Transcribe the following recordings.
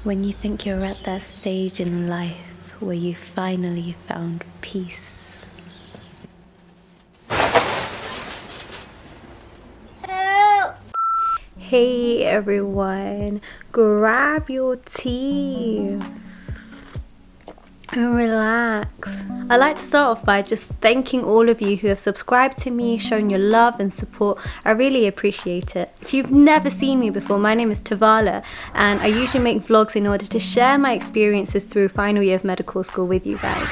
When you think you're at that stage in life where you finally found peace. Help! Hey everyone, grab your tea and relax. I like to start off by just thanking all of you who have subscribed to me, shown your love and support. I really appreciate it. If you've never seen me before, my name is Tavala and I usually make vlogs in order to share my experiences through final year of medical school with you guys.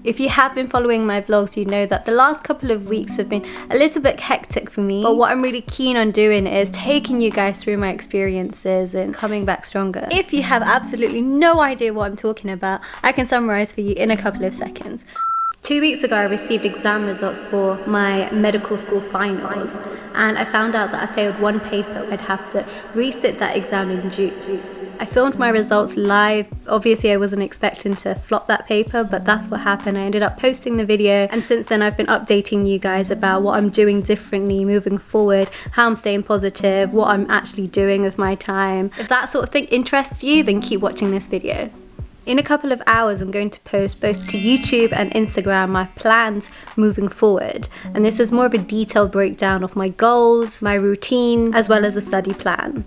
If you have been following my vlogs, you know that the last couple of weeks have been a little bit hectic for me. But what I'm really keen on doing is taking you guys through my experiences and coming back stronger. If you have absolutely no idea what I'm talking about, I can summarize for you in a couple of seconds. 2 weeks ago, I received exam results for my medical school finals, and I found out that I failed one paper. I'd have to resit that exam in June. I filmed my results live. Obviously, I wasn't expecting to flop that paper, but that's what happened. I ended up posting the video, and since then I've been updating you guys about what I'm doing differently moving forward, how I'm staying positive, what I'm actually doing with my time. If that sort of thing interests you, then keep watching this video. In a couple of hours, I'm going to post both to YouTube and Instagram my plans moving forward. And this is more of a detailed breakdown of my goals, my routine, as well as a study plan.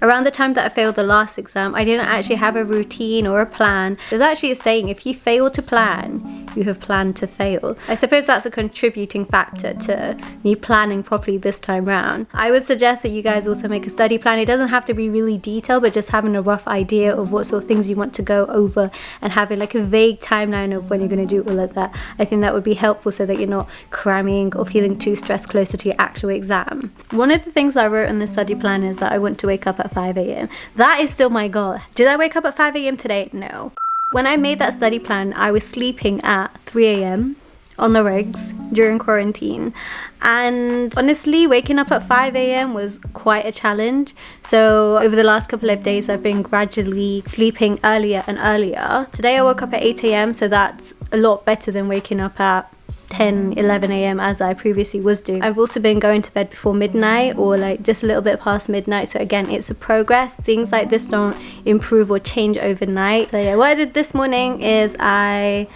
Around the time that I failed the last exam, I didn't actually have a routine or a plan. There's actually a saying, if you fail to plan, you have planned to fail. I suppose that's a contributing factor to me planning properly this time round. I would suggest that you guys also make a study plan. It doesn't have to be really detailed, but just having a rough idea of what sort of things you want to go over and having like a vague timeline of when you're going to do all of that. I think that would be helpful so that you're not cramming or feeling too stressed closer to your actual exam. One of the things I wrote in the study plan is that I want to wake up at 5 a.m. That is still my goal. Did I wake up at 5 a.m. today? No. When I made that study plan, I was sleeping at 3 a.m. on the regs during quarantine. And honestly, waking up at 5 a.m. was quite a challenge. So over the last couple of days, I've been gradually sleeping earlier and earlier. Today I woke up at 8 a.m. so that's a lot better than waking up at 10, 11 a.m. as I previously was doing. I've also been going to bed before midnight or like just a little bit past midnight. So again, it's a progress. Things like this don't improve or change overnight. So yeah, what I did this morning is I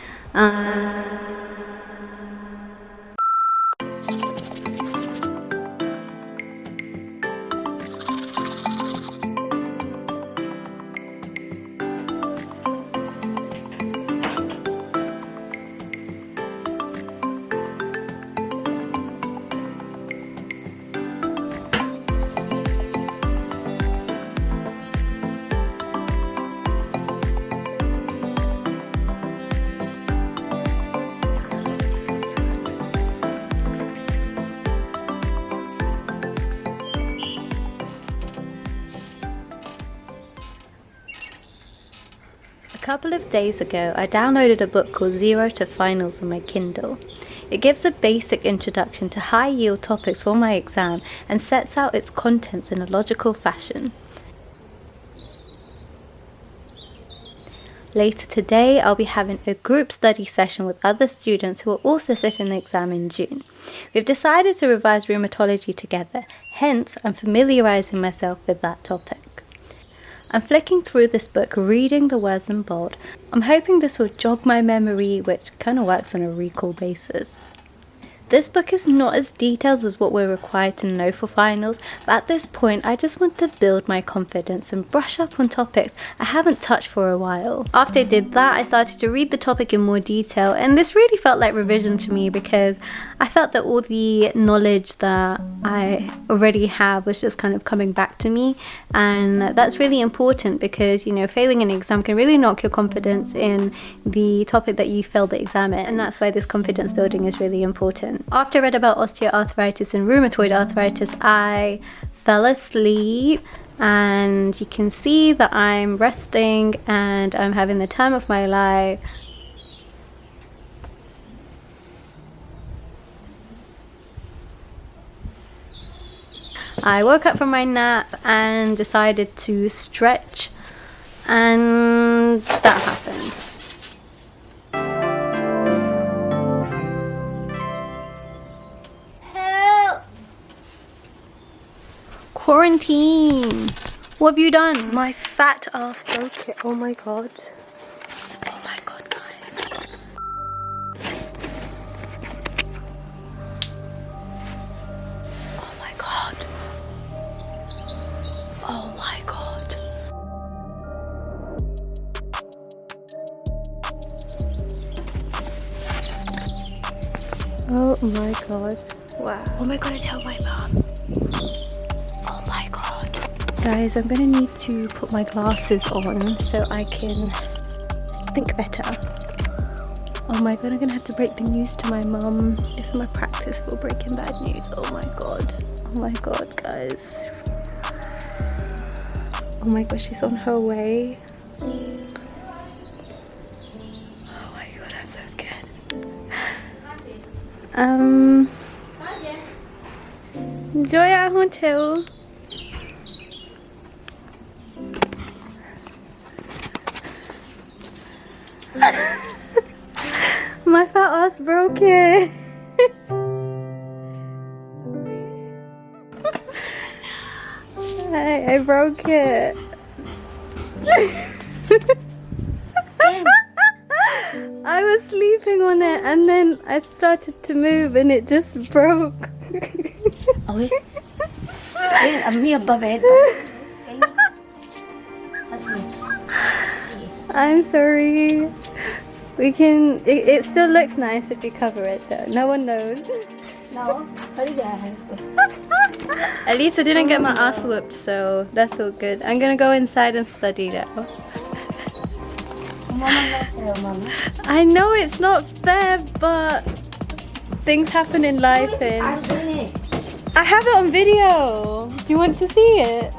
A couple of days ago, I downloaded a book called Zero to Finals on my Kindle. It gives a basic introduction to high-yield topics for my exam and sets out its contents in a logical fashion. Later today, I'll be having a group study session with other students who will also sit in the exam in June. We've decided to revise rheumatology together, hence I'm familiarising myself with that topic. I'm flicking through this book, reading the words in bold. I'm hoping this will jog my memory, which kind of works on a recall basis. This book is not as detailed as what we're required to know for finals, but at this point I just want to build my confidence and brush up on topics I haven't touched for a while. After I did that, I started to read the topic in more detail, and this really felt like revision to me because I felt that all the knowledge that I already have was just kind of coming back to me, and that's really important because, you know, failing an exam can really knock your confidence in the topic that you failed the exam in, and that's why this confidence building is really important. After I read about osteoarthritis and rheumatoid arthritis, I fell asleep, and you can see that I'm resting and I'm having the time of my life. I woke up from my nap and decided to stretch, and that happened. Help! Quarantine. What have you done? My fat ass broke it. Oh my god. Oh my god, guys. Oh my god. Oh my god. Oh my god. Wow. Oh my god, I tell my mom. Oh my god. Guys, I'm gonna need to put my glasses on so I can think better. Oh my god, I'm gonna have to break the news to my mum. This is my practice for breaking bad news. Oh my god. Oh my god, guys. Oh my god, she's on her way. Oh my god, I'm so scared. Joya Hotel. My fat ass broke it. I broke it. I was sleeping on it and then I started to move and it just broke. Ôi, đây ấm miệng bà bé. I'm sorry. We can. It still looks nice if you cover it though. No one knows. No, bây giờ. At least I didn't get my ass whooped, so that's all good. I'm gonna go inside and study now. I know it's not fair, but things happen in life and I have it on video. Do you want to see it?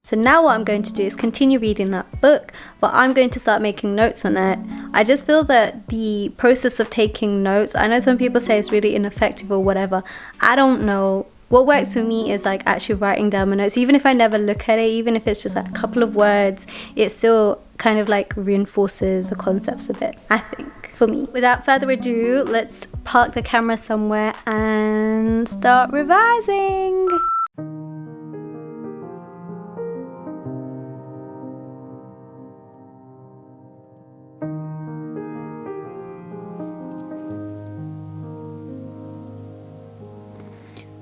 So now what I'm going to do is continue reading that book, but I'm going to start making notes on it. I just feel that the process of taking notes, I know some people say it's really ineffective or whatever. I don't know. What works for me is like actually writing down my notes. Even if I never look at it, even if it's just like a couple of words, it still kind of like reinforces the concepts a bit, I think, for me. Without further ado, let's park the camera somewhere and start revising.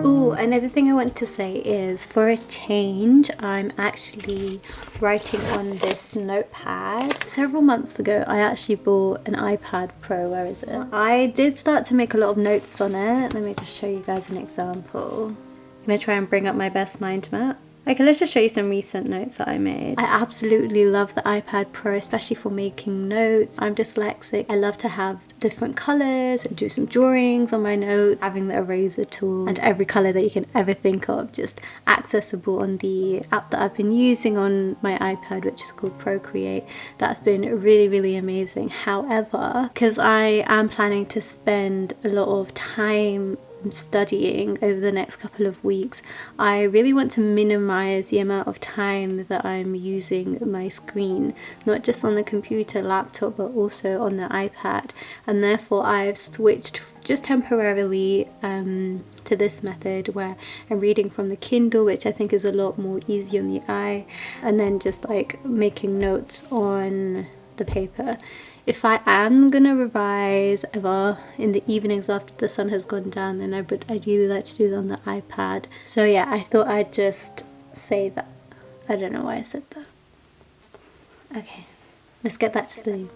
Ooh, another thing I want to say is, for a change, I'm actually writing on this notepad. Several months ago, I actually bought an iPad Pro. Where is it? I did start to make a lot of notes on it. Let me just show you guys an example. I'm gonna try and bring up my best mind map. Okay, let's just show you some recent notes that I made. I absolutely love the iPad Pro, especially for making notes. I'm dyslexic. I love to have different colors and do some drawings on my notes. Having the eraser tool and every color that you can ever think of just accessible on the app that I've been using on my iPad, which is called Procreate. That's been really, really amazing. However, because I am planning to spend a lot of time studying over the next couple of weeks, I really want to minimize the amount of time that I'm using my screen, not just on the computer, laptop, but also on the iPad, and therefore I've switched just temporarily to this method where I'm reading from the Kindle, which I think is a lot more easy on the eye, and then just like making notes on the paper. If I am gonna revise ever in the evenings after the sun has gone down, then I would ideally like to do that on the iPad. So yeah, I thought I'd just say that. I don't know why I said that. Okay, let's get back to studying.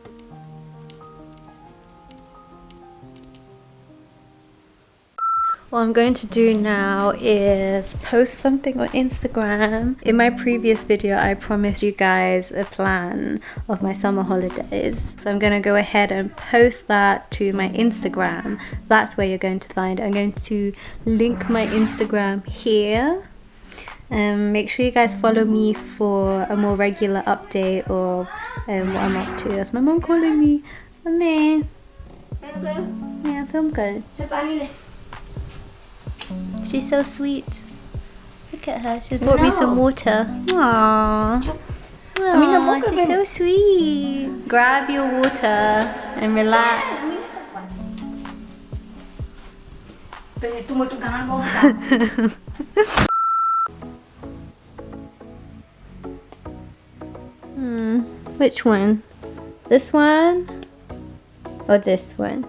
What I'm going to do now is post something on Instagram. In my previous video, I promised you guys a plan of my summer holidays. So I'm going to go ahead and post that to my Instagram. That's where you're going to find it. I'm going to link my Instagram here. Make sure you guys follow me for a more regular update of what I'm up to. That's my mom calling me. Mommy. Yeah, film good. She's so sweet. Look at her. She's brought me some water. Aww. Aww, she's so sweet. Grab your water and relax. Which one? This one? Or this one?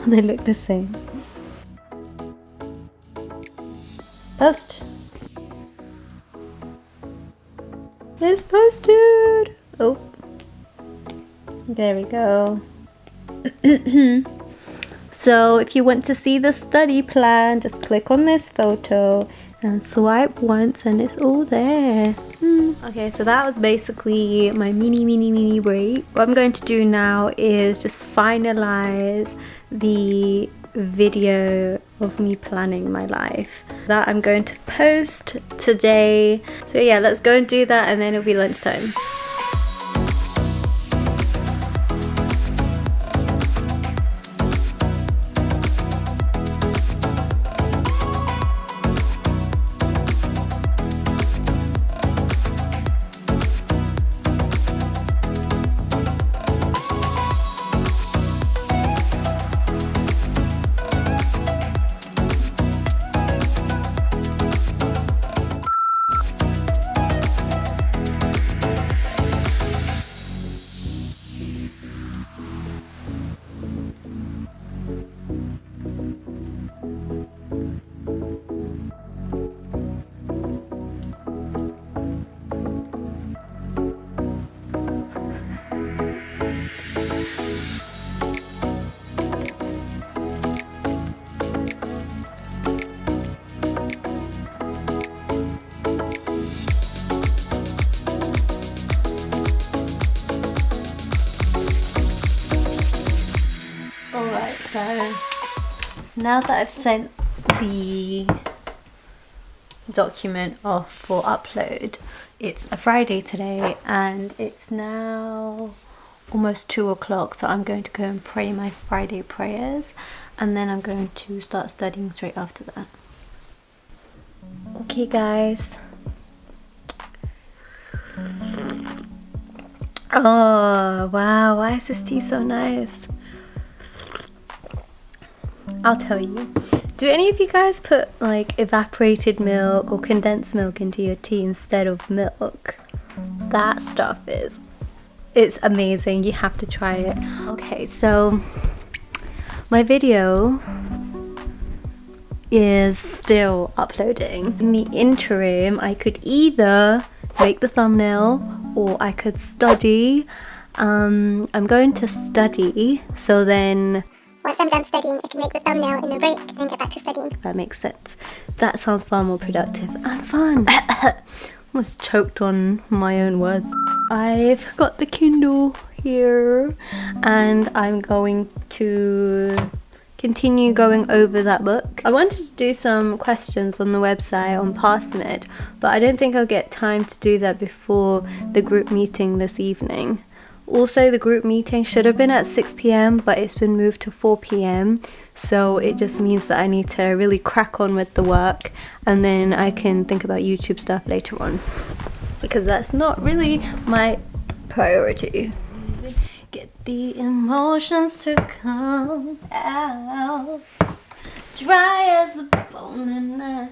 They look the same. Post. It's posted. Oh. There we go. So if you want to see the study plan, just click on this photo and swipe once and it's all there. Okay, so that was basically my mini break. What I'm going to do now is just finalize the video of me planning my life that I'm going to post today. So yeah, let's go and do that and then it'll be lunchtime. So now that I've sent the document off for upload, it's a Friday today and it's now almost 2 o'clock, so I'm going to go and pray my Friday prayers and then I'm going to start studying straight after that. Okay guys. Oh wow, why is this tea so nice? I'll tell you. Do any of you guys put like evaporated milk or condensed milk into your tea instead of milk? That stuff it's amazing. You have to try it. Okay, so my video is still uploading. In the interim, I could either make the thumbnail or I could study. I'm going to study, so then once I'm done studying, I can make the thumbnail in the break and then get back to studying. That makes sense. That sounds far more productive and fun. Almost choked on my own words. I've got the Kindle here and I'm going to continue going over that book. I wanted to do some questions on the website on Passmid, but I don't think I'll get time to do that before the group meeting this evening. Also, the group meeting should have been at 6 p.m, but it's been moved to 4 p.m, so it just means that I need to really crack on with the work and then I can think about YouTube stuff later on, because that's not really my priority. Get the emotions to come out, dry as a bone and I...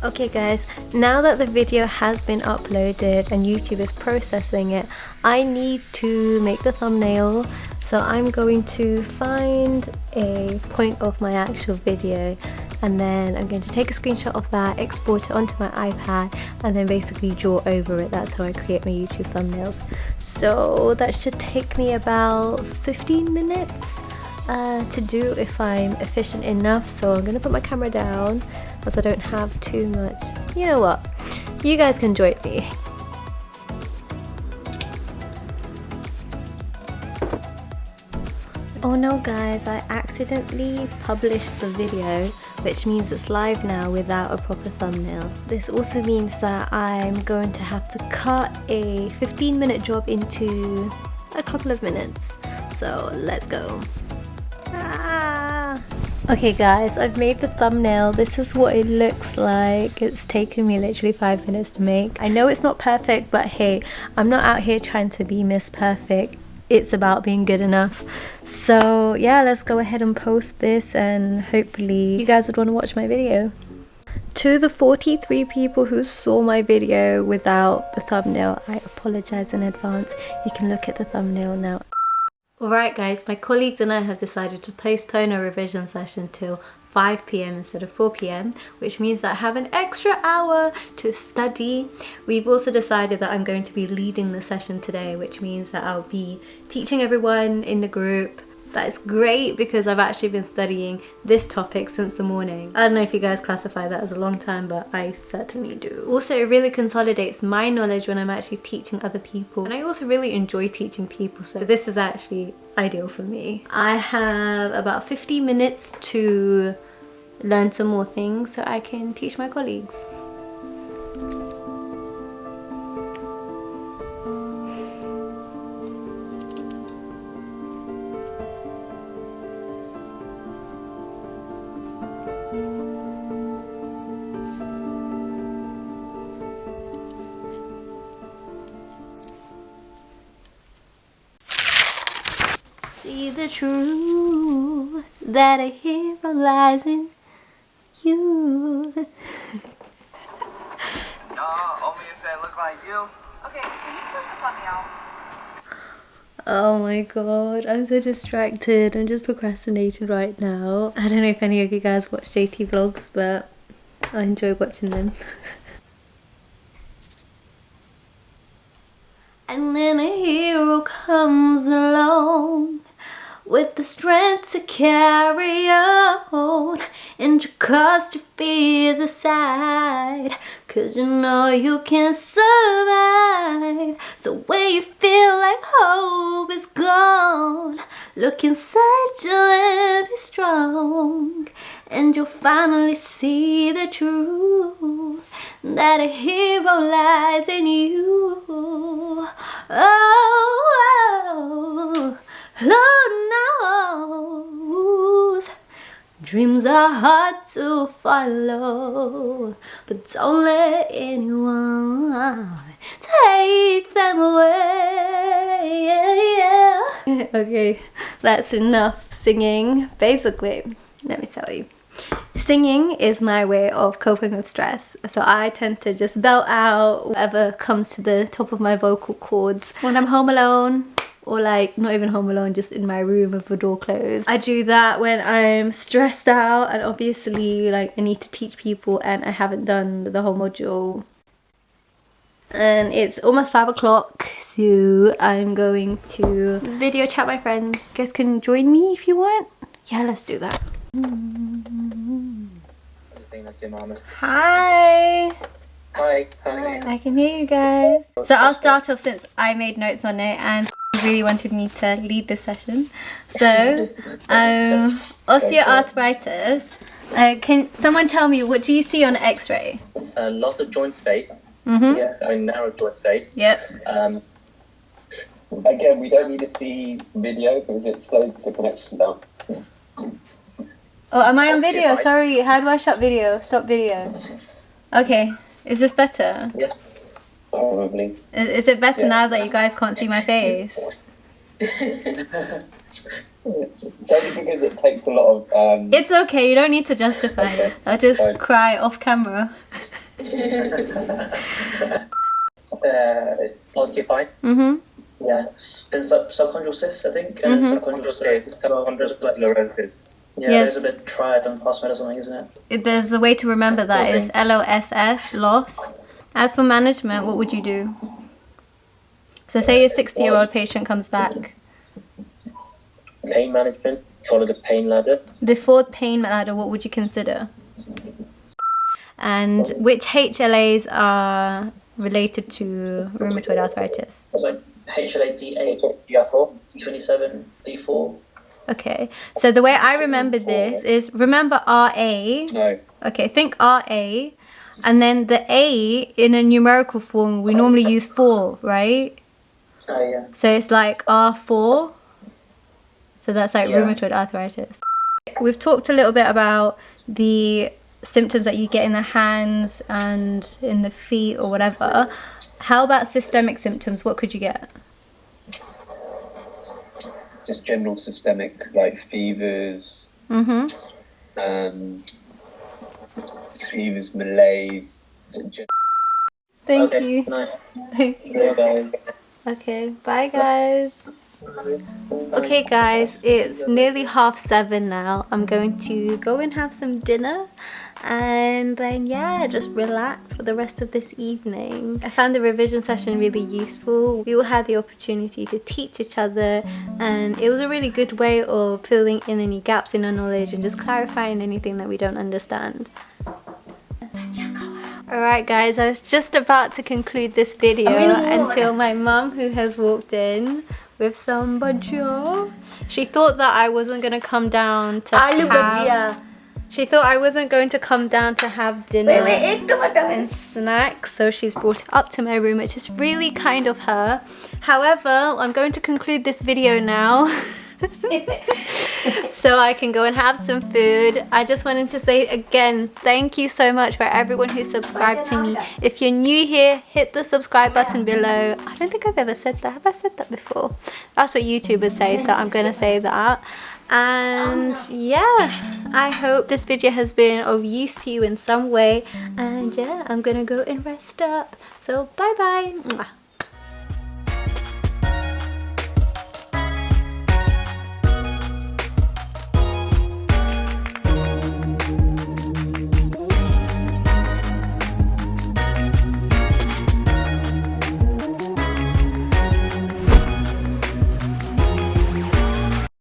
Okay guys, now that the video has been uploaded and YouTube is processing it, I need to make the thumbnail. So I'm going to find a point of my actual video and then I'm going to take a screenshot of that, export it onto my iPad and then basically draw over it. That's how I create my YouTube thumbnails. So that should take me about 15 minutes to do if I'm efficient enough. So I'm going to put my camera down as I don't have too much. You know what? You guys can join me. Oh no guys, I accidentally published the video, which means it's live now without a proper thumbnail. This also means that I'm going to have to cut a 15-minute job into a couple of minutes. So let's go. Okay guys, I've made the thumbnail. This is what it looks like. It's taken me literally 5 minutes to make. I know it's not perfect, but hey, I'm not out here trying to be Miss Perfect. It's about being good enough. So yeah, let's go ahead and post this, and hopefully you guys would want to watch my video. To the 43 people who saw my video without the thumbnail, I apologize in advance. You can look at the thumbnail now. Alright guys, my colleagues and I have decided to postpone our revision session till 5 PM instead of 4 PM, which means that I have an extra hour to study. We've also decided that I'm going to be leading the session today, which means that I'll be teaching everyone in the group. That is great because I've actually been studying this topic since the morning. I don't know if you guys classify that as a long time, but I certainly do. Also, it really consolidates my knowledge when I'm actually teaching other people. And I also really enjoy teaching people, so this is actually ideal for me. I have about 50 minutes to learn some more things so I can teach my colleagues. See the truth that a hero lies in you. Y'all, only if they look like you. Okay, can you please just let me out? Oh my god, I'm so distracted. I'm just procrastinating right now. I don't know if any of you guys watch JT vlogs, but I enjoy watching them. And then a hero comes along with the strength to carry on and you cast your fears aside, 'cause you know you can survive. So when you feel like hope is gone, look inside you and be strong, and you'll finally see the truth that a hero lies in you. Oh, Lord knows dreams are hard to follow, but don't let anyone take them away. Okay, that's enough singing. Basically, let me tell you. Singing is my way of coping with stress, so I tend to just belt out whatever comes to the top of my vocal cords when I'm home alone, or like not even home alone, just in my room with the door closed. I do that when I'm stressed out, and obviously like I need to teach people and I haven't done the whole module. And it's almost 5 o'clock, so I'm going to video chat my friends. You guys can join me if you want. Yeah, let's do that. Hi! Hi. I can hear you guys. So I'll start off since I made notes on it and really wanted me to lead this session. So, osteoarthritis. Can someone tell me, what do you see on an X-ray? Loss of joint space. Mm-hmm. Yeah, I mean narrow joint space. Yep. Again, we don't need to see video because it slows the connection down. Oh, am I on video? Osteoarthritis. Sorry, how do I stop video? Stop video. Okay, is this better? Yeah. Probably. Is it better Yeah. now that you guys can't see my face? It's only because it takes a lot of. It's okay, you don't need to justify it. I'll just Fine. cry off camera. Osteophytes. Mm-hmm. Yeah. Then subchondral cysts, I think. Mhm. Subchondral cysts. Subchondral Sclerosis. Yeah, Yes. there's a bit triad on PostMed or something, isn't it? There's a way to remember that. It's LOSS, loss. As for management, what would you do? So say a 60-year-old patient comes back. Pain management. Follow the pain ladder. Before pain ladder, what would you consider? And which HLAs are related to rheumatoid arthritis? It was like HLA D8, D4, D27, D4. Okay, so the way I remember this is, remember RA. No. Okay, think RA, and then the A in a numerical form, we normally use 4, right? Oh, yeah. So it's like R4. So that's like Yeah. rheumatoid arthritis. We've talked a little bit about the symptoms that you get in the hands and in the feet or whatever. How about systemic symptoms? What could you get? Just general systemic, like fevers, fevers, malaise. Thank Okay, you. nice. Thank See you guys. Okay, bye guys. Okay guys, it's nearly 7:30 now. I'm going to go and have some dinner and then yeah, just relax for the rest of this evening. I found the revision session really useful. We all had the opportunity to teach each other and it was a really good way of filling in any gaps in our knowledge and just clarifying anything that we don't understand. Alright guys, I was just about to conclude this video until my mum, who has walked in with some bhajia. She thought that I wasn't going to come down to Aloo bhajia. She thought I wasn't going to come down to have dinner Wait, ek minute. and snacks, so she's brought it up to my room, which is really kind of her. However, I'm going to conclude this video now. So I can go and have some food. I just wanted to say again, thank you so much for everyone who subscribed to me. If you're new here, hit the subscribe button below. I don't think I've ever said that. Have I said that before? That's what YouTubers say, so I'm gonna say that. And yeah, I hope this video has been of use to you in some way. And yeah, I'm gonna go and rest up. So bye bye.